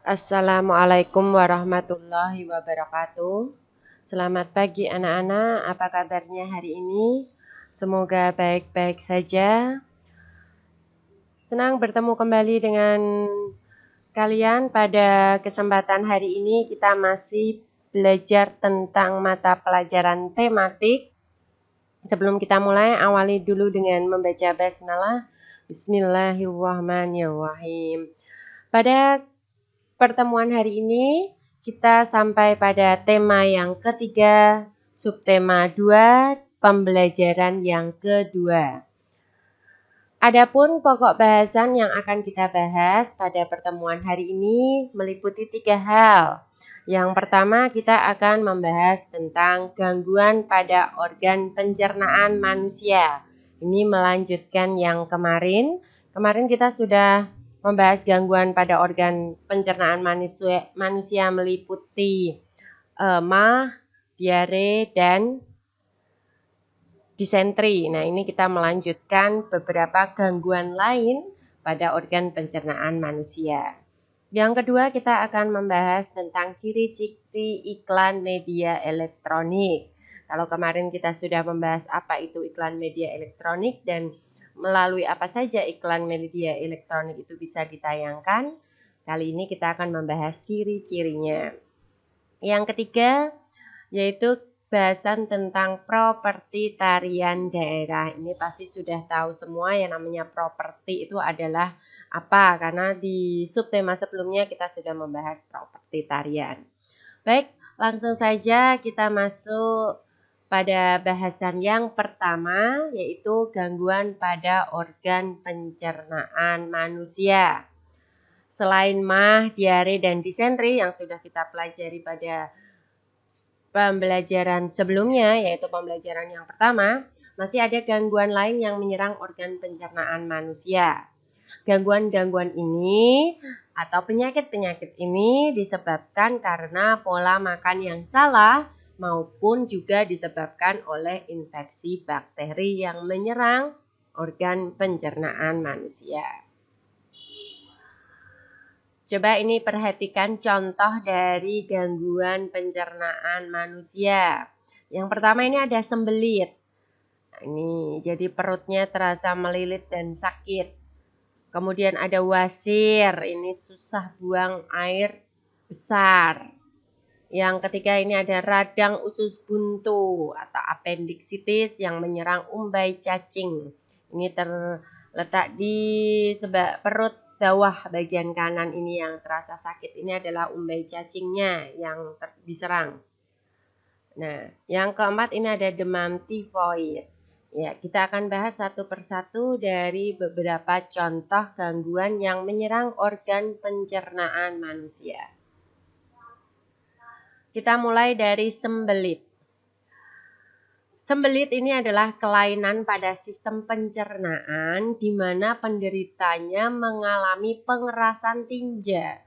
Assalamualaikum warahmatullahi wabarakatuh. Selamat pagi anak-anak, apa kabarnya hari ini? Semoga baik-baik saja. Senang bertemu kembali dengan kalian pada kesempatan hari ini. Kita masih belajar tentang mata pelajaran tematik. Sebelum kita mulai, awali dulu dengan membaca basmalah. Bismillahirrahmanirrahim. Pada pertemuan hari ini kita sampai pada tema yang ketiga, subtema 2, pembelajaran yang kedua. Adapun pokok bahasan yang akan kita bahas pada pertemuan hari ini meliputi 3 hal. Yang pertama kita akan membahas tentang gangguan pada organ pencernaan manusia. Ini melanjutkan yang kemarin. Kemarin kita sudah membahas gangguan pada organ pencernaan manusia meliputi emah, diare, dan disentri. Nah, ini kita melanjutkan beberapa gangguan lain pada organ pencernaan manusia. Yang kedua, kita akan membahas tentang ciri-ciri iklan media elektronik. Kalau kemarin kita sudah membahas apa itu iklan media elektronik dan melalui apa saja iklan media elektronik itu bisa ditayangkan, kali ini kita akan membahas ciri-cirinya. Yang ketiga, yaitu bahasan tentang properti tarian daerah. Ini pasti sudah tahu semua yang namanya properti itu adalah apa, karena di subtema sebelumnya kita sudah membahas properti tarian. Baik, langsung saja kita masuk pada bahasan yang pertama, yaitu gangguan pada organ pencernaan manusia. Selain mah, diare, dan disentri yang sudah kita pelajari pada pembelajaran sebelumnya, yaitu pembelajaran yang pertama, masih ada gangguan lain yang menyerang organ pencernaan manusia. Gangguan-gangguan ini atau penyakit-penyakit ini disebabkan karena pola makan yang salah maupun juga disebabkan oleh infeksi bakteri yang menyerang organ pencernaan manusia. Coba ini perhatikan contoh dari gangguan pencernaan manusia. Yang pertama ini ada sembelit. Ini jadi perutnya terasa melilit dan sakit. Kemudian ada wasir, ini susah buang air besar. Yang ketiga ini ada radang usus buntu atau appendicitis yang menyerang umbai cacing. Ini terletak di perut bawah bagian kanan ini yang terasa sakit. Ini adalah umbai cacingnya yang diserang. Nah, yang keempat ini ada demam tifoid. Ya, kita akan bahas satu persatu dari beberapa contoh gangguan yang menyerang organ pencernaan manusia. Kita mulai dari sembelit. Sembelit ini adalah kelainan pada sistem pencernaan di mana penderitanya mengalami pengerasan tinja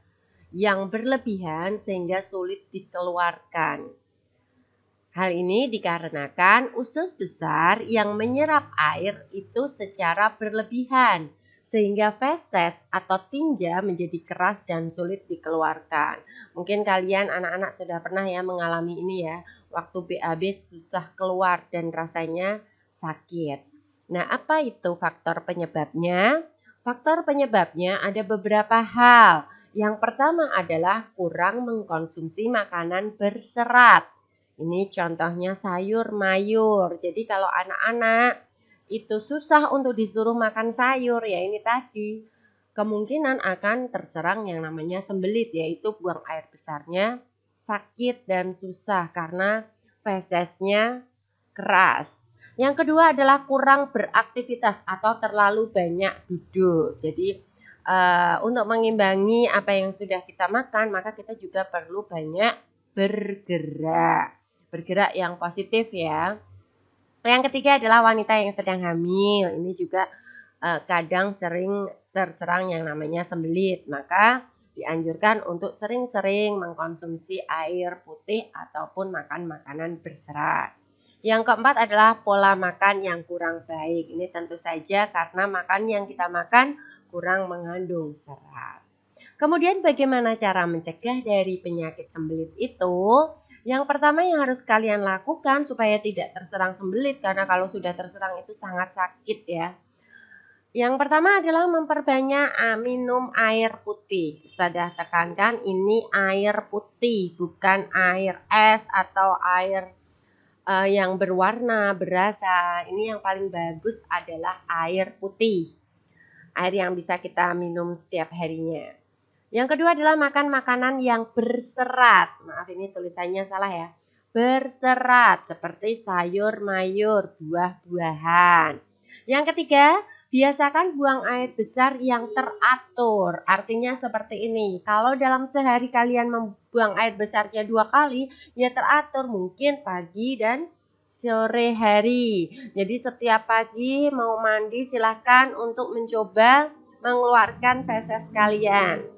yang berlebihan sehingga sulit dikeluarkan. Hal ini dikarenakan usus besar yang menyerap air itu secara berlebihan sehingga feses atau tinja menjadi keras dan sulit dikeluarkan. Mungkin kalian anak-anak sudah pernah ya mengalami ini ya, waktu BAB susah keluar dan rasanya sakit. Nah, apa itu faktor penyebabnya? Faktor penyebabnya ada beberapa hal. Yang pertama adalah kurang mengkonsumsi makanan berserat. Ini contohnya sayur mayur. Jadi kalau anak-anak itu susah untuk disuruh makan sayur, ya ini tadi kemungkinan akan terserang yang namanya sembelit, yaitu buang air besarnya sakit dan susah karena fesesnya keras. Yang kedua adalah kurang beraktivitas atau terlalu banyak duduk. Jadi untuk mengimbangi apa yang sudah kita makan, maka kita juga perlu banyak bergerak. Bergerak yang positif ya. Yang ketiga adalah wanita yang sedang hamil. Ini juga kadang sering terserang yang namanya sembelit. Maka dianjurkan untuk sering-sering mengkonsumsi air putih ataupun makan makanan berserat. Yang keempat adalah pola makan yang kurang baik. Ini tentu saja karena makan yang kita makan kurang mengandung serat. Kemudian bagaimana cara mencegah dari penyakit sembelit itu? Yang pertama yang harus kalian lakukan supaya tidak terserang sembelit, karena kalau sudah terserang itu sangat sakit ya. Yang pertama adalah memperbanyak minum air putih. Ustazah tekankan ini air putih, bukan air es atau air yang berwarna, berasa. Ini yang paling bagus adalah air putih. Air yang bisa kita minum setiap harinya. Yang kedua adalah makan makanan yang berserat. Maaf ini tulisannya salah ya. Berserat seperti sayur mayur, buah-buahan. Yang ketiga, biasakan buang air besar yang teratur. Artinya seperti ini. Kalau dalam sehari kalian membuang air besarnya 2 kali, ya teratur mungkin pagi dan sore hari. Jadi setiap pagi mau mandi silahkan untuk mencoba mengeluarkan feses kalian.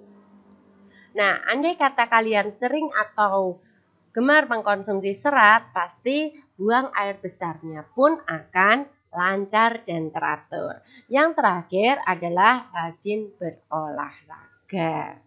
Nah, andai kata kalian sering atau gemar mengkonsumsi serat, pasti buang air besarnya pun akan lancar dan teratur. Yang terakhir adalah rajin berolahraga.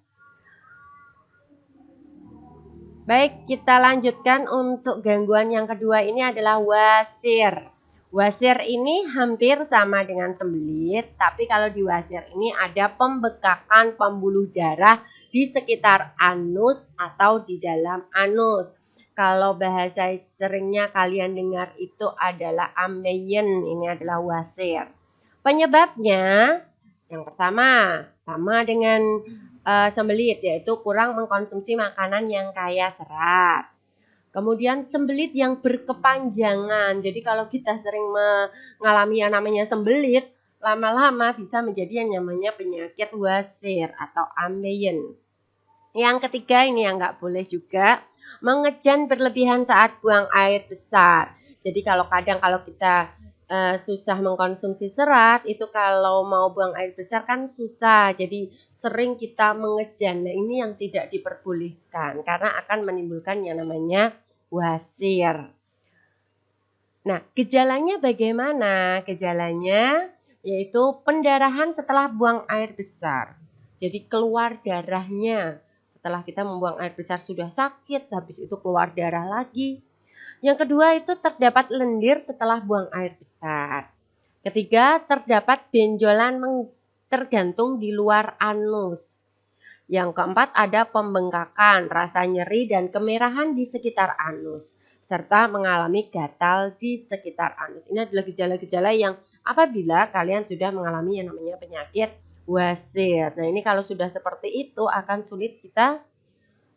Baik, kita lanjutkan untuk gangguan yang kedua ini adalah wasir. Wasir ini hampir sama dengan sembelit, tapi kalau di wasir ini ada pembekakan pembuluh darah di sekitar anus atau di dalam anus. Kalau bahasa seringnya kalian dengar itu adalah ambeien, ini adalah wasir. Penyebabnya yang pertama sama dengan sembelit, yaitu kurang mengkonsumsi makanan yang kaya serat. Kemudian sembelit yang berkepanjangan. Jadi kalau kita sering mengalami yang namanya sembelit, lama-lama bisa menjadi yang namanya penyakit wasir atau ambeien. Yang ketiga ini yang nggak boleh juga, mengejan berlebihan saat buang air besar. Jadi kalau kita susah mengkonsumsi serat, itu kalau mau buang air besar kan susah. Jadi sering kita mengejan. Nah, ini yang tidak diperbolehkan karena akan menimbulkan yang namanya wasir. Nah, gejalanya bagaimana? Gejalanya yaitu pendarahan setelah buang air besar. Jadi keluar darahnya. Setelah kita membuang air besar sudah sakit, habis itu keluar darah lagi. Yang kedua itu terdapat lendir setelah buang air besar. Ketiga, terdapat benjolan tergantung di luar anus. Yang keempat ada pembengkakan, rasa nyeri dan kemerahan di sekitar anus, serta mengalami gatal di sekitar anus. Ini adalah gejala-gejala yang apabila kalian sudah mengalami yang namanya penyakit wasir. Nah, ini kalau sudah seperti itu akan sulit kita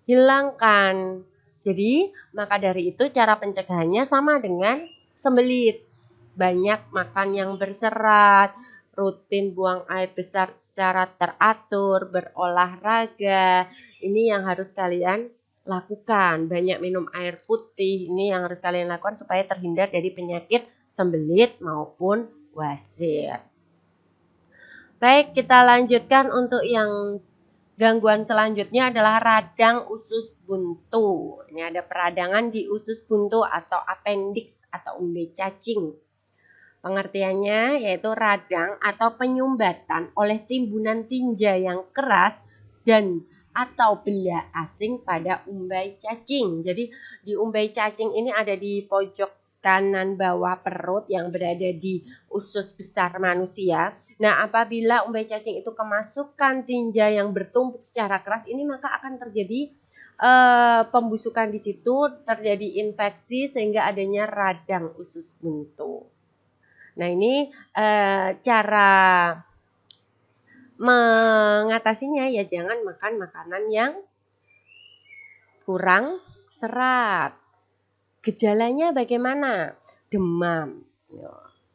hilangkan. Jadi, maka dari itu cara pencegahannya sama dengan sembelit. Banyak makan yang berserat, rutin buang air besar secara teratur, berolahraga. Ini yang harus kalian lakukan. Banyak minum air putih. Ini yang harus kalian lakukan supaya terhindar dari penyakit sembelit maupun wasir. Baik, kita lanjutkan untuk yang gangguan selanjutnya adalah radang usus buntu. Ini ada peradangan di usus buntu atau appendix atau umbi cacing. Pengertiannya yaitu radang atau penyumbatan oleh timbunan tinja yang keras dan atau benda asing pada umbai cacing. Jadi di umbai cacing ini ada di pojok kanan bawah perut yang berada di usus besar manusia. Nah, apabila umbai cacing itu kemasukan tinja yang bertumpuk secara keras, ini maka akan terjadi pembusukan di situ, terjadi infeksi sehingga adanya radang usus buntu. Nah, ini cara mengatasinya ya jangan makan makanan yang kurang serat. Gejalanya bagaimana? Demam.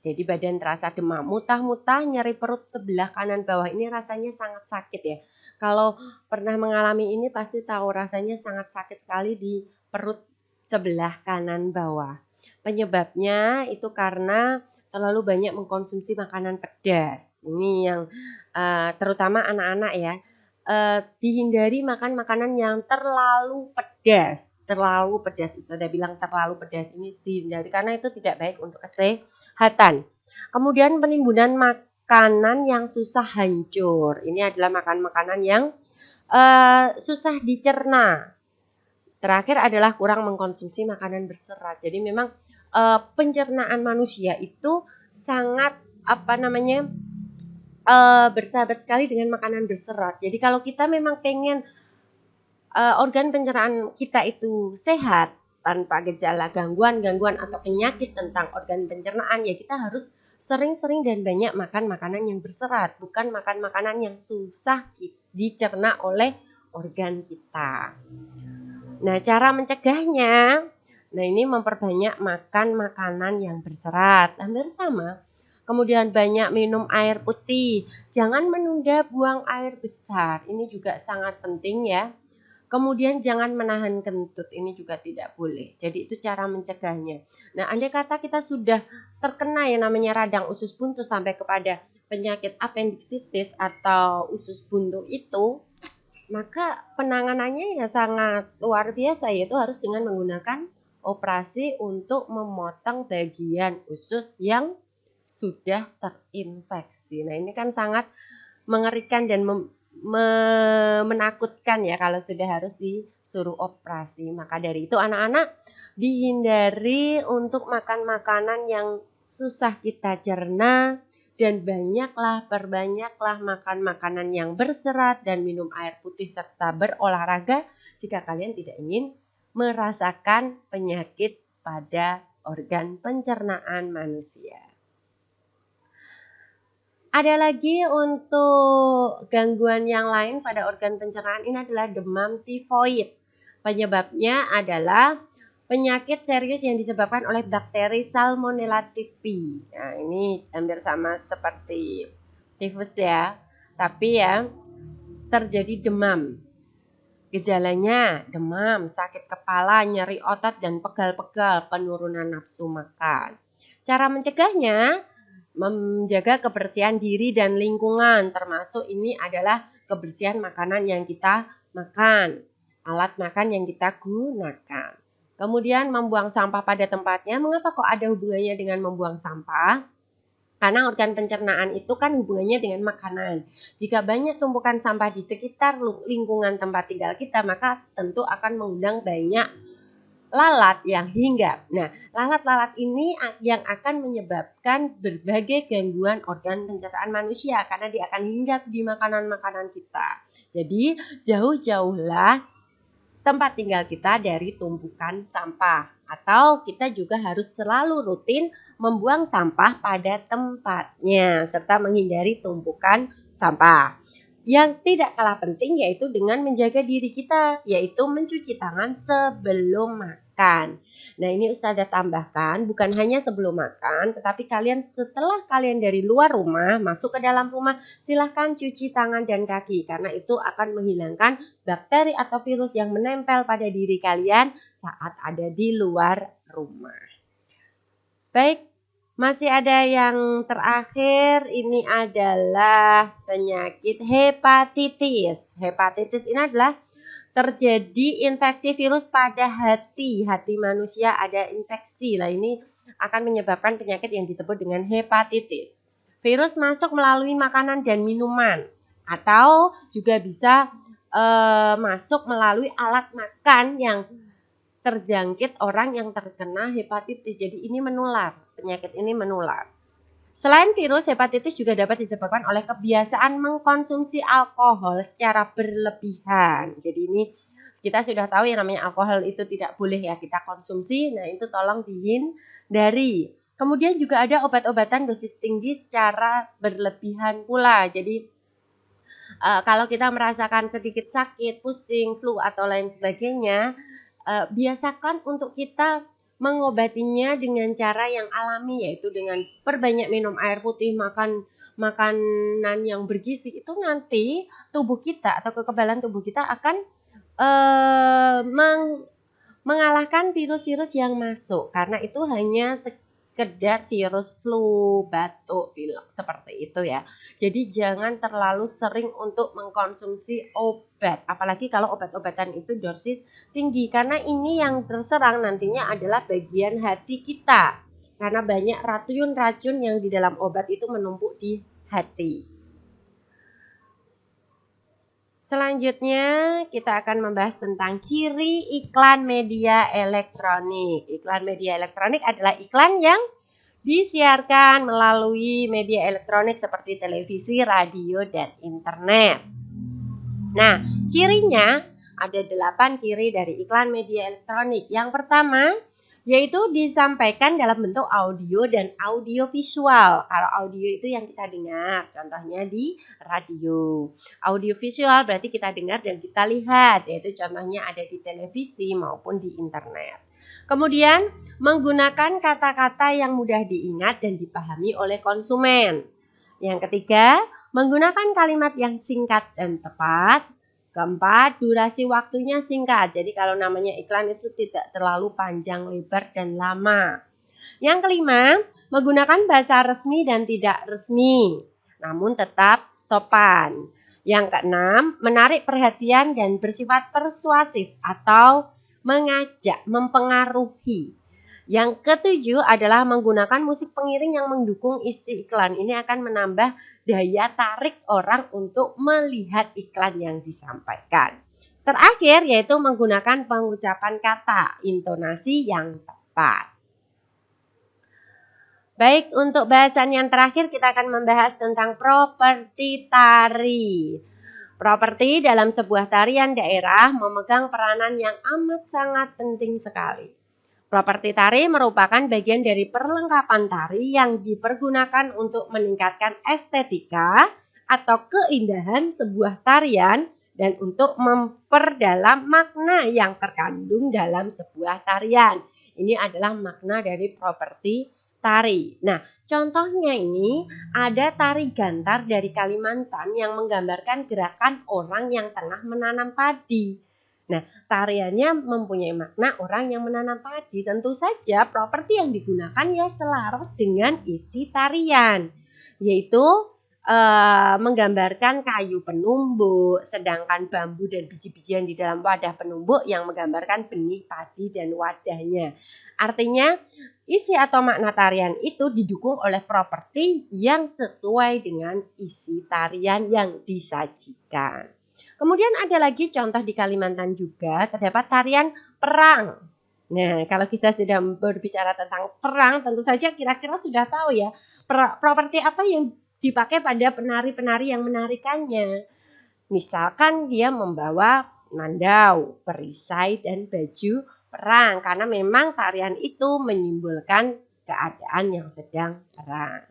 Jadi badan terasa demam, muntah-muntah, nyeri perut sebelah kanan bawah. Ini rasanya sangat sakit ya. Kalau pernah mengalami ini pasti tahu rasanya sangat sakit sekali di perut sebelah kanan bawah. Penyebabnya itu karena terlalu banyak mengkonsumsi makanan pedas. Ini yang terutama anak-anak ya. Dihindari makan makanan yang terlalu pedas. Terlalu pedas, Ustazah bilang terlalu pedas ini dihindari karena itu tidak baik untuk kesehatan. Kemudian penimbunan makanan yang susah hancur. Ini adalah makanan yang susah dicerna. Terakhir adalah kurang mengkonsumsi makanan berserat. Jadi memang pencernaan manusia itu sangat bersahabat sekali dengan makanan berserat. Jadi kalau kita memang pengen organ pencernaan kita itu sehat tanpa gejala gangguan atau penyakit tentang organ pencernaan, ya kita harus sering-sering dan banyak makan makanan yang berserat, bukan makan makanan yang susah dicerna oleh organ kita. Nah, cara mencegahnya, nah ini memperbanyak makan makanan yang berserat, hampir sama. Kemudian banyak minum air putih, jangan menunda buang air besar, ini juga sangat penting ya. Kemudian jangan menahan kentut, ini juga tidak boleh. Jadi itu cara mencegahnya. Nah, andai kata kita sudah terkena yang namanya radang usus buntu sampai kepada penyakit appendicitis atau usus buntu itu, maka penanganannya ya sangat luar biasa, yaitu harus dengan menggunakan operasi untuk memotong bagian usus yang sudah terinfeksi. Nah, ini kan sangat mengerikan dan menakutkan ya kalau sudah harus disuruh operasi. Maka dari itu anak-anak dihindari untuk makan makanan yang susah kita cerna, dan perbanyaklah makan makanan yang berserat dan minum air putih serta berolahraga jika kalian tidak ingin merasakan penyakit pada organ pencernaan manusia. Ada lagi untuk gangguan yang lain pada organ pencernaan, ini adalah demam tifoid. Penyebabnya adalah penyakit serius yang disebabkan oleh bakteri Salmonella typhi. Nah, ini hampir sama seperti tifus ya, tapi ya terjadi demam. Gejalanya demam, sakit kepala, nyeri otot dan pegal-pegal, penurunan nafsu makan. Cara mencegahnya, menjaga kebersihan diri dan lingkungan, termasuk ini adalah kebersihan makanan yang kita makan, alat makan yang kita gunakan. Kemudian membuang sampah pada tempatnya. Mengapa kok ada hubungannya dengan membuang sampah? Karena organ pencernaan itu kan hubungannya dengan makanan. Jika banyak tumpukan sampah di sekitar lingkungan tempat tinggal kita, maka tentu akan mengundang banyak lalat yang hinggap. Nah, lalat-lalat ini yang akan menyebabkan berbagai gangguan organ pencernaan manusia karena dia akan hinggap di makanan-makanan kita. Jadi, jauh-jauhlah tempat tinggal kita dari tumpukan sampah. Atau kita juga harus selalu rutin membuang sampah pada tempatnya serta menghindari tumpukan sampah. Yang tidak kalah penting yaitu dengan menjaga diri kita, yaitu mencuci tangan sebelum makan. Nah, ini Ustazah tambahkan, bukan hanya sebelum makan, tetapi setelah kalian dari luar rumah masuk ke dalam rumah, silahkan cuci tangan dan kaki, karena itu akan menghilangkan bakteri atau virus yang menempel pada diri kalian saat ada di luar rumah. Baik. Masih ada yang terakhir, ini adalah penyakit hepatitis. Hepatitis ini adalah terjadi infeksi virus pada hati manusia ada infeksi. Lah ini akan menyebabkan penyakit yang disebut dengan hepatitis. Virus masuk melalui makanan dan minuman atau juga bisa masuk melalui alat makan yang terjangkit orang yang terkena hepatitis. Jadi ini menular. Penyakit ini menular. Selain virus, hepatitis juga dapat disebabkan oleh kebiasaan mengkonsumsi alkohol secara berlebihan. Jadi ini kita sudah tahu yang namanya alkohol itu tidak boleh ya kita konsumsi. Nah, itu tolong dihindari. Kemudian juga ada obat-obatan dosis tinggi secara berlebihan pula. Jadi kalau kita merasakan sedikit sakit, pusing, flu atau lain sebagainya, biasakan untuk kita mengobatinya dengan cara yang alami, yaitu dengan perbanyak minum air putih, makan makanan yang bergizi. Itu nanti tubuh kita atau kekebalan tubuh kita akan mengalahkan virus-virus yang masuk, karena itu hanya sekedar virus flu, batuk, pilek seperti itu ya. Jadi jangan terlalu sering untuk mengkonsumsi obat, apalagi kalau obat-obatan itu dosis tinggi, karena ini yang terserang nantinya adalah bagian hati kita. Karena banyak racun-racun yang di dalam obat itu menumpuk di hati. Selanjutnya kita akan membahas tentang ciri iklan media elektronik. Iklan media elektronik adalah iklan yang disiarkan melalui media elektronik seperti televisi, radio, dan internet. Nah, cirinya ada 8 ciri dari iklan media elektronik. Yang pertama, yaitu disampaikan dalam bentuk audio dan audio visual. Kalau audio itu yang kita dengar, contohnya di radio. Audio visual berarti kita dengar dan kita lihat, yaitu contohnya ada di televisi maupun di internet. Kemudian, menggunakan kata-kata yang mudah diingat dan dipahami oleh konsumen. Yang ketiga, menggunakan kalimat yang singkat dan tepat. Keempat, durasi waktunya singkat. Jadi kalau namanya iklan itu tidak terlalu panjang, lebar, dan lama. Yang kelima, menggunakan bahasa resmi dan tidak resmi, namun tetap sopan. Yang keenam, menarik perhatian dan bersifat persuasif atau mengajak, mempengaruhi. Yang ketujuh adalah menggunakan musik pengiring yang mendukung isi iklan. Ini akan menambah daya tarik orang untuk melihat iklan yang disampaikan. Terakhir yaitu menggunakan pengucapan kata, intonasi yang tepat. Baik, untuk bahasan yang terakhir kita akan membahas tentang properti tari. Properti dalam sebuah tarian daerah memegang peranan yang amat sangat penting sekali. Properti tari merupakan bagian dari perlengkapan tari yang dipergunakan untuk meningkatkan estetika atau keindahan sebuah tarian dan untuk memperdalam makna yang terkandung dalam sebuah tarian. Ini adalah makna dari properti tari. Nah, contohnya ini ada tari gantar dari Kalimantan yang menggambarkan gerakan orang yang tengah menanam padi. Nah, tariannya mempunyai makna orang yang menanam padi. Tentu saja properti yang digunakan ya selaras dengan isi tarian, yaitu menggambarkan kayu penumbuk, sedangkan bambu dan biji-bijian di dalam wadah penumbuk yang menggambarkan benih padi dan wadahnya. Artinya, isi atau makna tarian itu didukung oleh properti yang sesuai dengan isi tarian yang disajikan. Kemudian ada lagi contoh di Kalimantan juga terdapat tarian perang. Nah, kalau kita sudah berbicara tentang perang, tentu saja kira-kira sudah tahu ya properti apa yang dipakai pada penari-penari yang menarikannya. Misalkan dia membawa nandau, perisai, dan baju perang karena memang tarian itu menyimbolkan keadaan yang sedang perang.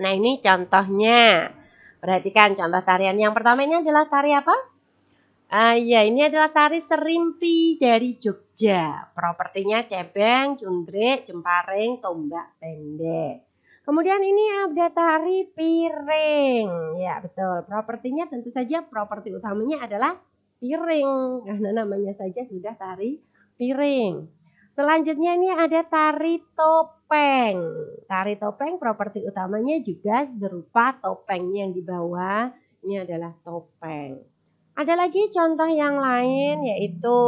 Nah, ini contohnya. Perhatikan contoh tarian yang pertama ini adalah tari apa? Ini adalah tari serimpi dari Jogja. Propertinya cebeng, cundrik, jemparing, tombak pendek. Kemudian ini ada tari piring. Ya, betul. Propertinya tentu saja properti utamanya adalah piring. Karena namanya saja sudah tari piring. Selanjutnya ini ada tari topeng. Tari topeng properti utamanya juga berupa topeng yang di bawah. Ini adalah topeng. Ada lagi contoh yang lain yaitu,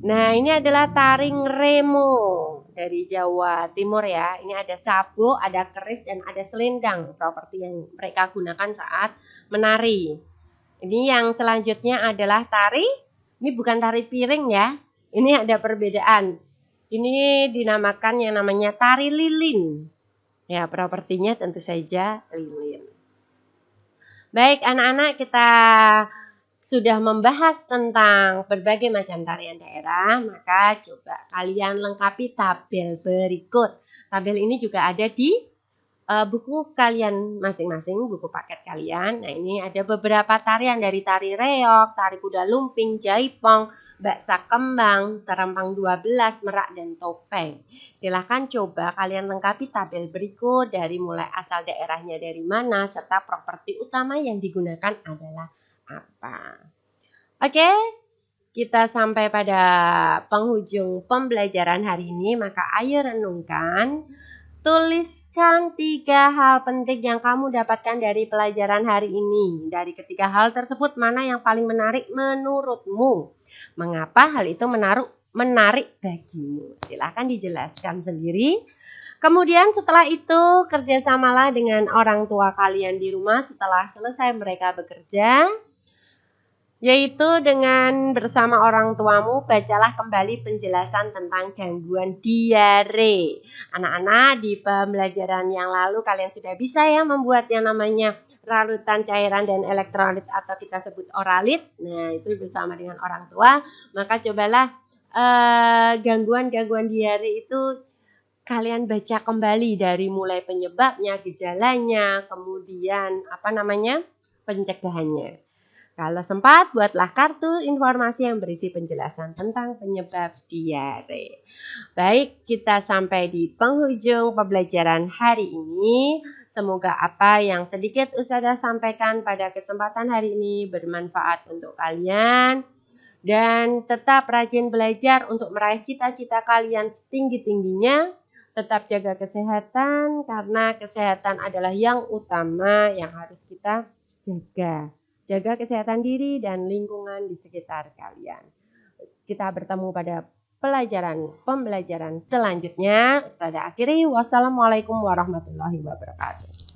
nah ini adalah tari ngremo dari Jawa Timur ya. Ini ada sabuk, ada keris, dan ada selendang. Properti yang mereka gunakan saat menari. Ini yang selanjutnya adalah tari, ini bukan tari piring ya. Ini ada perbedaan. Ini dinamakan yang namanya tari lilin. Ya, propertinya tentu saja lilin. Baik, anak-anak, kita sudah membahas tentang berbagai macam tarian daerah, maka coba kalian lengkapi tabel berikut. Tabel ini juga ada di buku kalian masing-masing, buku paket kalian. Nah, ini ada beberapa tarian dari tari reog, tari kuda lumping, jaipong, baksa kembang, serempang 12, merak, dan topeng. Silahkan coba kalian lengkapi tabel berikut dari mulai asal daerahnya dari mana, serta properti utama yang digunakan adalah apa. Oke, kita sampai pada penghujung pembelajaran hari ini, maka ayo renungkan. Tuliskan 3 hal penting yang kamu dapatkan dari pelajaran hari ini. Dari ketiga hal tersebut, mana yang paling menarik menurutmu? Mengapa hal itu menarik bagimu? Silahkan dijelaskan sendiri. Kemudian setelah itu, kerjasamalah dengan orang tua kalian di rumah setelah selesai mereka bekerja. Yaitu dengan bersama orang tuamu bacalah kembali penjelasan tentang gangguan diare. Anak-anak, di pembelajaran yang lalu kalian sudah bisa ya membuat yang namanya larutan cairan dan elektrolit atau kita sebut oralit. Nah, itu bersama dengan orang tua. Maka cobalah gangguan-gangguan diare itu kalian baca kembali dari mulai penyebabnya, gejalanya, kemudian pencegahannya. Kalau sempat, buatlah kartu informasi yang berisi penjelasan tentang penyebab diare. Baik, kita sampai di penghujung pembelajaran hari ini. Semoga apa yang sedikit Ustazah sampaikan pada kesempatan hari ini bermanfaat untuk kalian. Dan tetap rajin belajar untuk meraih cita-cita kalian setinggi-tingginya. Tetap jaga kesehatan, karena kesehatan adalah yang utama yang harus kita jaga. Jaga kesehatan diri dan lingkungan di sekitar kalian. Kita bertemu pada pembelajaran selanjutnya. Ustazah akhiri, wassalamualaikum warahmatullahi wabarakatuh.